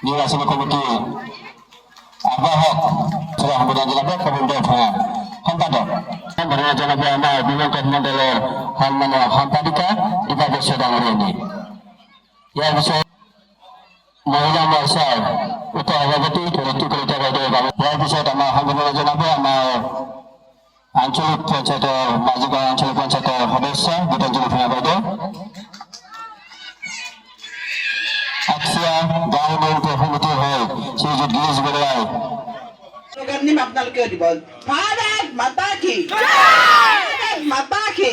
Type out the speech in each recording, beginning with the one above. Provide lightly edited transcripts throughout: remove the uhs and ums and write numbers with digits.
নিৰ্বাচনী কমিটি আহ্বায়ক সম্বোধন জনাবে কমিটিৰ সম্পাদক ধন্যবাদ জনাবে আমাৰ বিভাগ মণ্ডলৰ সন্মানীয় সম্পাদিকা দীপা বসু ডাঙৰীয়ানী। ইয়াৰ পিছত মহিলা মৰ্চাৰ উপ সভাপতি ধৰিত্ৰী কলিতা বাইদেউ। ইয়াৰ পিছত আমাৰ সম্বোধন জনাবে আমাৰ আঞ্চলিক পঞ্চায়তৰ মাজিগাঁও আঞ্চলিক পঞ্চায়তৰ সদস্য গীতাঞ্জলি ভূঞা বাইদেউ। গাঁও উন্নয়ন সমিতিৰ হৈ শ্ৰীযুত গিৰীশ বৰুৱাই আপোনালোকে দিব ভাৰত মাতা কি ভাৰত মাতা কি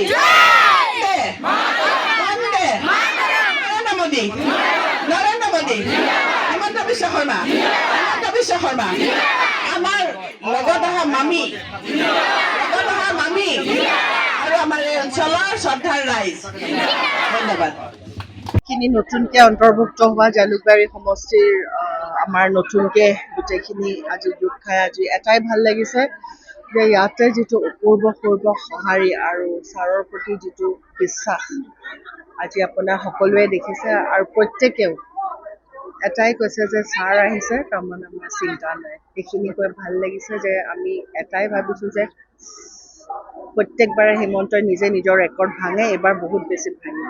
নৰেন্দ্ৰ মোদী হিমন্ত বিশ্ব শৰ্মা আমাৰ লগত অহা মামী আৰু আমাৰ এই অঞ্চলৰ শ্ৰদ্ধাৰ ৰাইজ। ধন্যবাদ। খিনি নতুনকে অন্তৰ্ভুক্ত হোৱা জালুকবাৰী সমষ্টিৰ আমাৰ নতুনকে গোটেইখিনি আজি গোট খাই আজি এটাই ভাল লাগিছে যে ইয়াতে যিটো অপূৰ্ব সঁহাৰি আৰু ছাৰৰ প্ৰতি যিটো বিশ্বাস আজি আপোনাৰ সকলোৱে দেখিছে আৰু প্ৰত্যেকেও এটাই কৈছে যে ছাৰ আহিছে তাৰমানে আমাৰ চিন্তা নাই। এইখিনি কৈ ভাল লাগিছে যে আমি এটাই ভাবিছোঁ যে প্ৰত্যেকবাৰে হিমন্তই নিজে নিজৰ ৰেকৰ্ড ভাঙে, এইবাৰ বহুত বেছি ভাঙিব।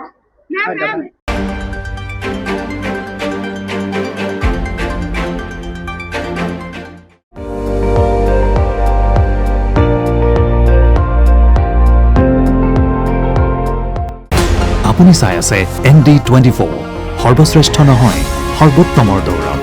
ধন্যবাদ। আপুনি চাই আছে ND24 সৰ্বশ্ৰেষ্ঠ নহয় সৰ্বোত্তমৰ দৌৰা।